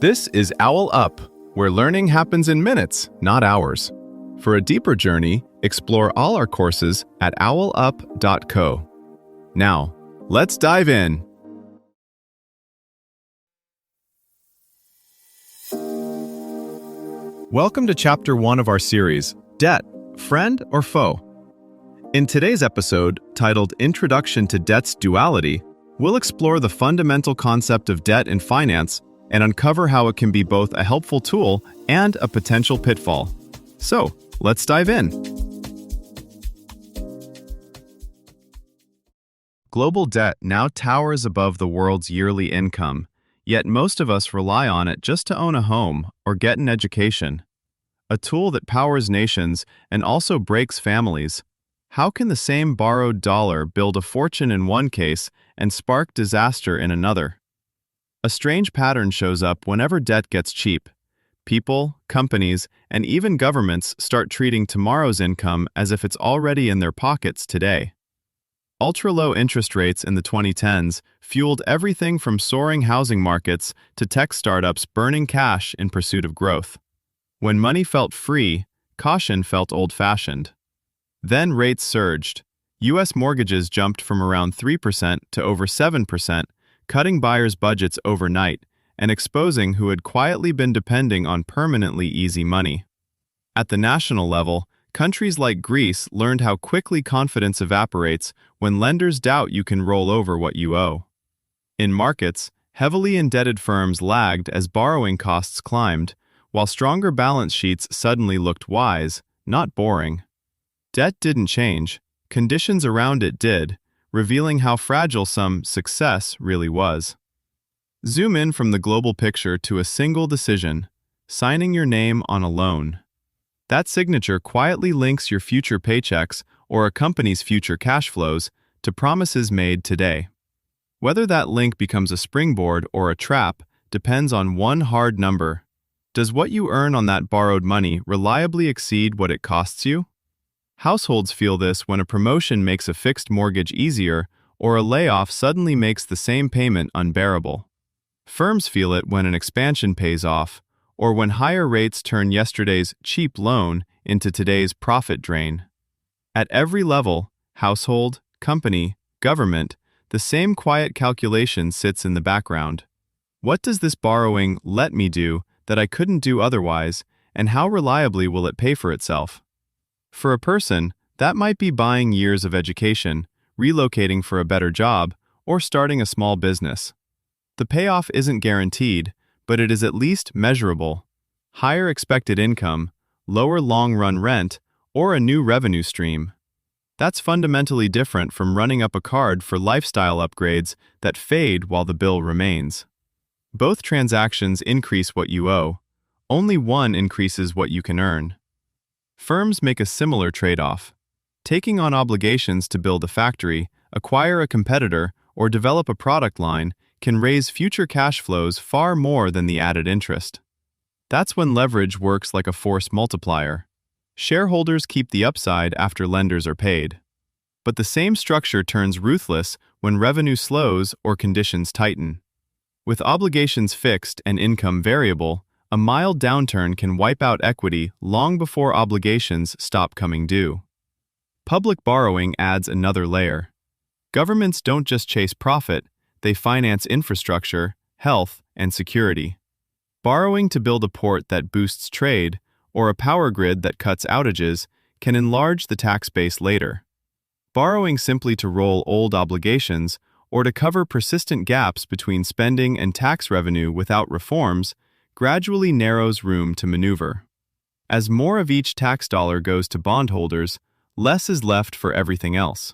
This is OwlUp, where learning happens in minutes, not hours. For a deeper journey, explore all our courses at owlup.co. Now, let's dive in. Welcome to Chapter 1 of our series, Debt, Friend or Foe? In today's episode, titled Introduction to Debt's Duality, we'll explore the fundamental concept of debt in finance and uncover how it can be both a helpful tool and a potential pitfall. So, let's dive in. Global debt now towers above the world's yearly income, yet most of us rely on it just to own a home or get an education. A tool that powers nations and also breaks families. How can the same borrowed dollar build a fortune in one case and spark disaster in another? A strange pattern shows up whenever debt gets cheap. People, companies, and even governments start treating tomorrow's income as if it's already in their pockets today. Ultra-low interest rates in the 2010s fueled everything from soaring housing markets to tech startups burning cash in pursuit of growth. When money felt free, caution felt old-fashioned. Then rates surged. U.S. mortgages jumped from around 3% to over 7%, cutting buyers' budgets overnight and exposing who had quietly been depending on permanently easy money. At the national level, countries like Greece learned how quickly confidence evaporates when lenders doubt you can roll over what you owe. In markets, heavily indebted firms lagged as borrowing costs climbed, while stronger balance sheets suddenly looked wise, not boring. Debt didn't change, conditions around it did, revealing how fragile some success really was. Zoom in from the global picture to a single decision, signing your name on a loan. That signature quietly links your future paychecks or a company's future cash flows to promises made today. Whether that link becomes a springboard or a trap depends on one hard number. Does what you earn on that borrowed money reliably exceed what it costs you? Households feel this when a promotion makes a fixed mortgage easier or a layoff suddenly makes the same payment unbearable. Firms feel it when an expansion pays off or when higher rates turn yesterday's cheap loan into today's profit drain. At every level, household, company, government, the same quiet calculation sits in the background. What does this borrowing let me do that I couldn't do otherwise, and how reliably will it pay for itself? For a person, that might be buying years of education, relocating for a better job, or starting a small business. The payoff isn't guaranteed, but it is at least measurable. Higher expected income, lower long-run rent, or a new revenue stream. That's fundamentally different from running up a card for lifestyle upgrades that fade while the bill remains. Both transactions increase what you owe. Only one increases what you can earn. Firms make a similar trade-off. Taking on obligations to build a factory, acquire a competitor, or develop a product line can raise future cash flows far more than the added interest. That's when leverage works like a force multiplier. Shareholders keep the upside after lenders are paid. But the same structure turns ruthless when revenue slows or conditions tighten. With obligations fixed and income variable, a mild downturn can wipe out equity long before obligations stop coming due. Public borrowing adds another layer. Governments don't just chase profit, they finance infrastructure, health, and security. Borrowing to build a port that boosts trade, or a power grid that cuts outages, can enlarge the tax base later. Borrowing simply to roll old obligations, or to cover persistent gaps between spending and tax revenue without reforms, gradually narrows room to maneuver. As more of each tax dollar goes to bondholders, less is left for everything else.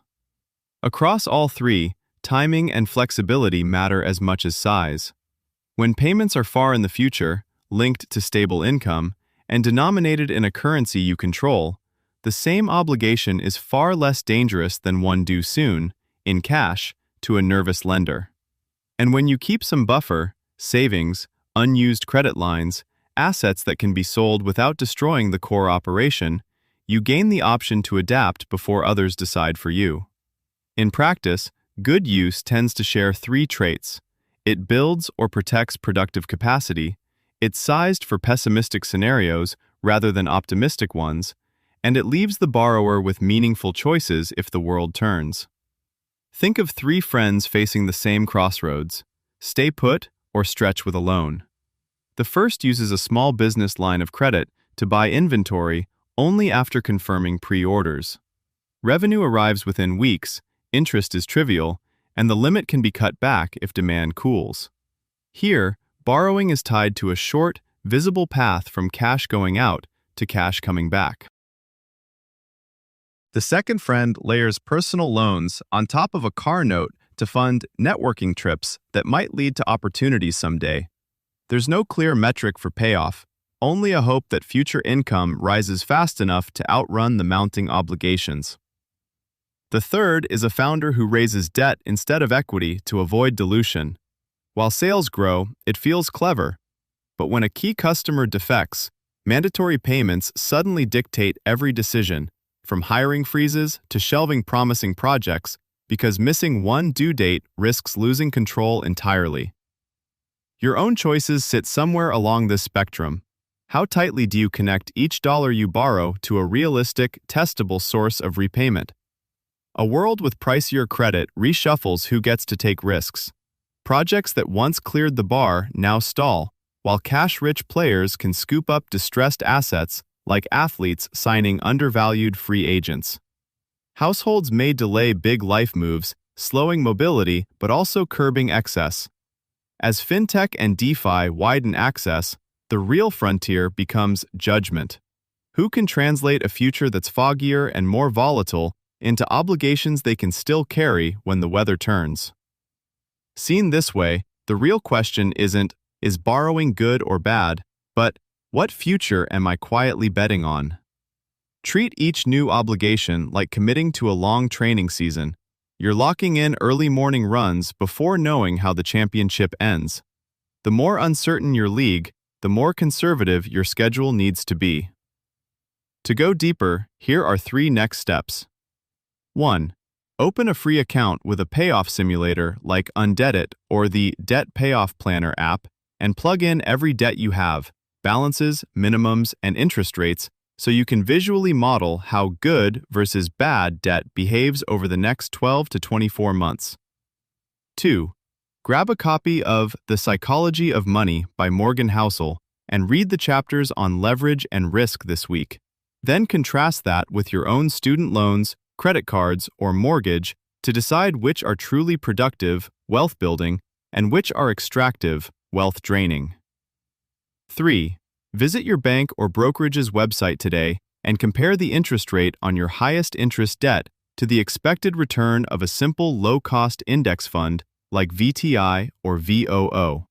Across all three, timing and flexibility matter as much as size. When payments are far in the future, linked to stable income, and denominated in a currency you control, the same obligation is far less dangerous than one due soon, in cash, to a nervous lender. And when you keep some buffer, savings, unused credit lines, assets that can be sold without destroying the core operation, you gain the option to adapt before others decide for you. In practice, good use tends to share three traits. It builds or protects productive capacity, It's sized for pessimistic scenarios rather than optimistic ones, and it leaves the borrower with meaningful choices if the world turns. Think of three friends facing the same crossroads: stay put or stretch with a loan. The first uses a small business line of credit to buy inventory only after confirming pre-orders. Revenue arrives within weeks, interest is trivial, and the limit can be cut back if demand cools. Here, borrowing is tied to a short, visible path from cash going out to cash coming back. The second friend layers personal loans on top of a car note to fund networking trips that might lead to opportunities someday. There's no clear metric for payoff, only a hope that future income rises fast enough to outrun the mounting obligations. The third is a founder who raises debt instead of equity to avoid dilution. While sales grow, it feels clever. But when a key customer defects, mandatory payments suddenly dictate every decision, from hiring freezes to shelving promising projects, because missing one due date risks losing control entirely. Your own choices sit somewhere along this spectrum. How tightly do you connect each dollar you borrow to a realistic, testable source of repayment? A world with pricier credit reshuffles who gets to take risks. Projects that once cleared the bar now stall, while cash-rich players can scoop up distressed assets like athletes signing undervalued free agents. Households may delay big life moves, slowing mobility but also curbing excess. As fintech and DeFi widen access, the real frontier becomes judgment. Who can translate a future that's foggier and more volatile into obligations they can still carry when the weather turns? Seen this way, the real question isn't, is borrowing good or bad, but what future am I quietly betting on? Treat each new obligation like committing to a long training season. You're locking in early morning runs before knowing how the championship ends. The more uncertain your league, the more conservative your schedule needs to be. To go deeper, here are 3 next steps. 1. Open a free account with a payoff simulator like Undebit or the Debt Payoff Planner app and plug in every debt you have, balances, minimums, and interest rates, so you can visually model how good versus bad debt behaves over the next 12 to 24 months. 2. Grab a copy of The Psychology of Money by Morgan Housel and read the chapters on leverage and risk this week. Then contrast that with your own student loans, credit cards, or mortgage to decide which are truly productive, wealth-building, and which are extractive, wealth-draining. 3. Visit your bank or brokerage's website today and compare the interest rate on your highest interest debt to the expected return of a simple low-cost index fund like VTI or VOO.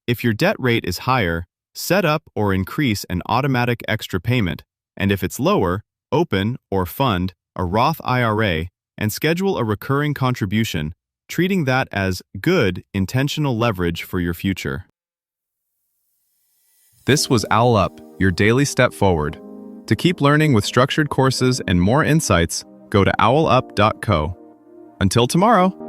If your debt rate is higher, set up or increase an automatic extra payment, and if it's lower, open or fund a Roth IRA and schedule a recurring contribution, treating that as good, intentional leverage for your future. This was OwlUp, your daily step forward. To keep learning with structured courses and more insights, go to owlup.co. Until tomorrow.